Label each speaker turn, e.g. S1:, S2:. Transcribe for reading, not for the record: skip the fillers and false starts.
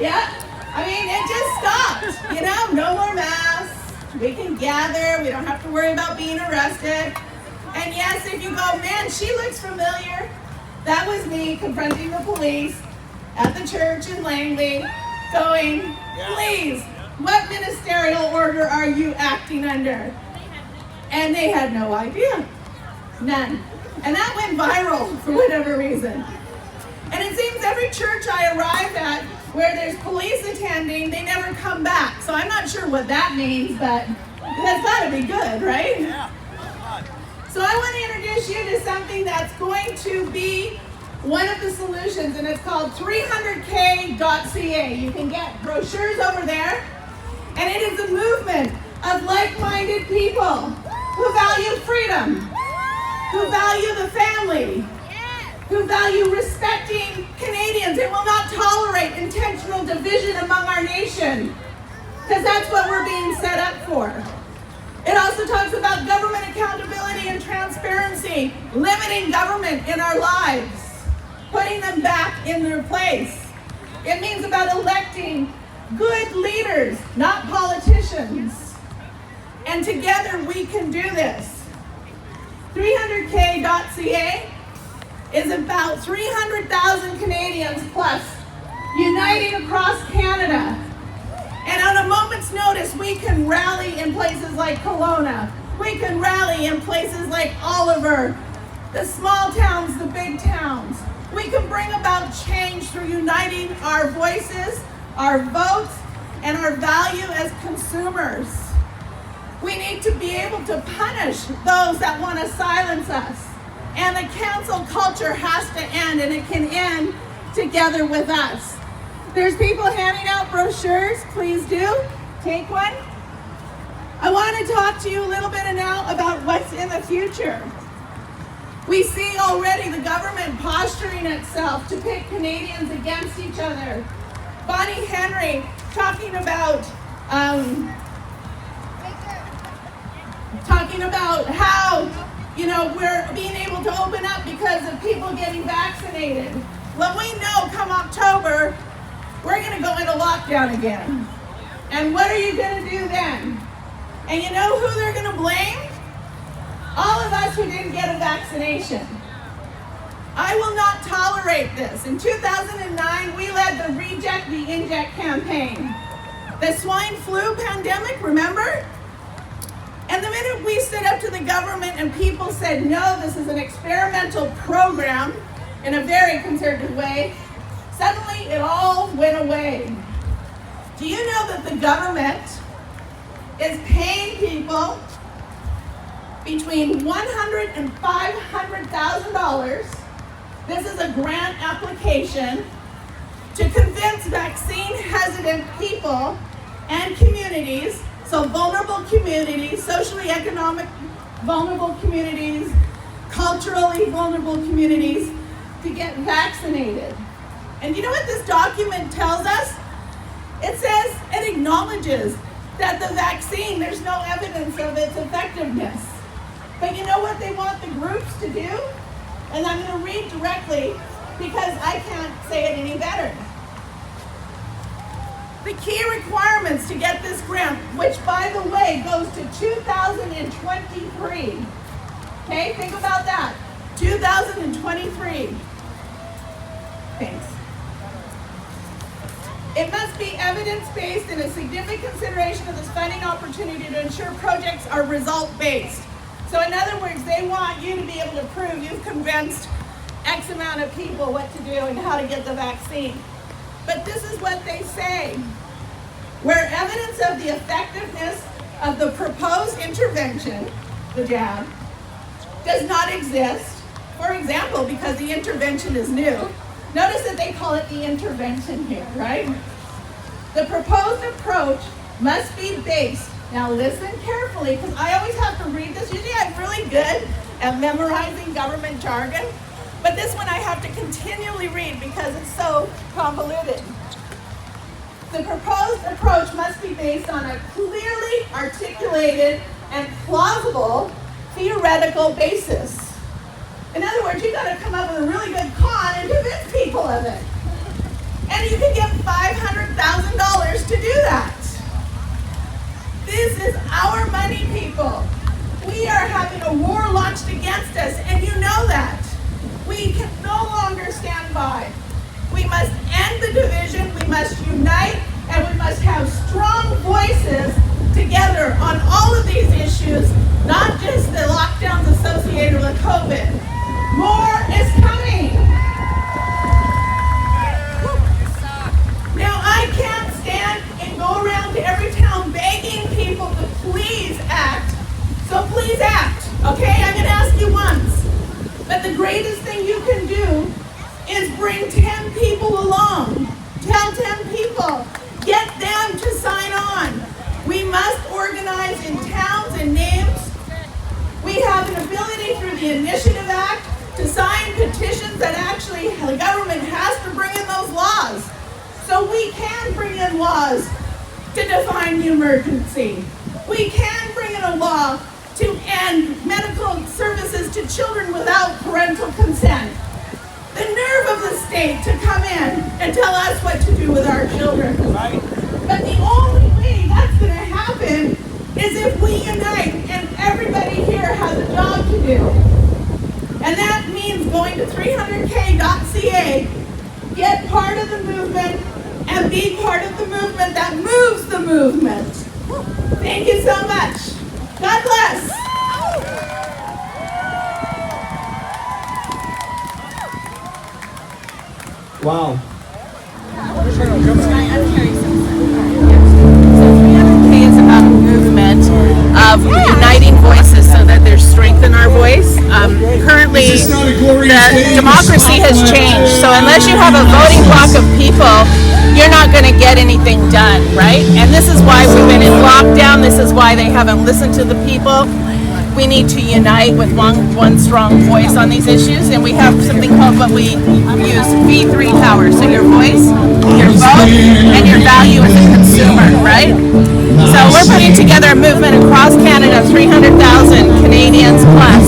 S1: Yeah, I mean, it just stopped, you know, no more masks. We can gather, we don't have to worry about being arrested. And yes, if you go, man, she looks familiar, that was me confronting the police at the church in Langley, going, please, what ministerial order are you acting under? And they had no idea, none. And that went viral for whatever reason. And it seems every church I arrive at where there's police attending, they never come back. So I'm not sure what that means, but that's gotta be good, right?
S2: Yeah.
S1: So I want to introduce you to something that's going to be one of the solutions, and it's called 300k.ca. You can get brochures over there, and it is a movement of like-minded people who value freedom, who value the family, who value respecting Canadians and will not tolerate intentional division among our nation, because that's what we're being set up for. It also talks about government accountability and transparency, limiting government in our lives, putting them back in their place. It means about electing good leaders, not politicians. And together we can do this. 300k.ca is about 300,000 Canadians plus uniting across Canada. And on a moment's notice, we can rally in places like Kelowna. We can rally in places like Oliver, the small towns, the big towns. We can bring about change through uniting our voices, our votes, and our value as consumers. We need to be able to punish those that want to silence us. And the cancel culture has to end, and it can end together with us. There's people handing out brochures. Please do. Take one. I want to talk to you a little bit now about what's in the future. We see already the government posturing itself to pit Canadians against each other. Bonnie Henry talking about how, you know, we're being able to open up because of people getting vaccinated. Well, we know come October, we're going to go into lockdown again. And what are you going to do then? And you know who they're going to blame? All of us who didn't get a vaccination. I will not tolerate this. In 2009, we led the Reject the Inject campaign. The swine flu pandemic, remember? And the minute we stood up to the government and people said, no, this is an experimental program in a very conservative way, suddenly it all went away. Do you know that the government is paying people between $100,000 and $500,000? This is a grant application to convince vaccine-hesitant people and communities, so vulnerable communities, socially economic vulnerable communities, culturally vulnerable communities, to get vaccinated. And you know what this document tells us? It says, it acknowledges that the vaccine, there's no evidence of its effectiveness. But you know what they want the groups to do? And I'm going to read directly because I can't say it any better. The key requirements to get this grant, which by the way goes to 2023. Okay, think about that. 2023. Thanks. It must be evidence-based and a significant consideration of this funding opportunity to ensure projects are result-based. So in other words, they want you to be able to prove you've convinced X amount of people what to do and how to get the vaccine. But this is what they say. Where evidence of the effectiveness of the proposed intervention, the jab, does not exist, for example, because the intervention is new. Notice that they call it the intervention here, right? The proposed approach must be based, now listen carefully, because I always have to read this. Usually I'm really good at memorizing government jargon, but this one I have to continually read because it's so convoluted. The proposed approach must be based on a clearly articulated and plausible theoretical basis. In other words, you've got to come up with a really good con and convince people of it. And And you can get $500,000 to do that. This is our money, people. We are having a war launched against us, and you know that. We can no longer stand by. We must end the division, we must unite, and we must have strong voices together on all of these issues, not just the lockdowns associated with COVID. More is coming. Now, I can't stand and go around to every town begging people to please act. So please act, okay? I'm going to ask you once. But the greatest thing you can do is bring 10 people along. Tell 10 people. Get them to sign on. We must organize in towns and names. We have an ability through the Initiative Act to sign petitions that actually the government has to bring in those laws. So we can bring in laws to define the emergency. We can bring in a law to end medical services to children without parental consent. The nerve of the state to come in and tell us what to do with our children. Right. But the only way that's going to happen is if we unite and everybody here has a job to do. And that means going to 300k.ca, get part of the movement, and be part of the movement that moves the movement. Thank you so much. God bless.
S2: Wow.
S3: I'm Kari Simpson. So 300k is about a movement of uniting voices so that there's strength in our voice. Currently, the democracy has changed. So unless you have a voting bloc of people, you're not going to get anything done, right? And this is why we've been in lockdown. This is why they haven't listened to the people. We need to unite with one strong voice on these issues, and we have something called what we use V3 power. So your voice, your vote, and your value as a consumer, right? So we're putting together a movement across Canada, 300,000 Canadians plus.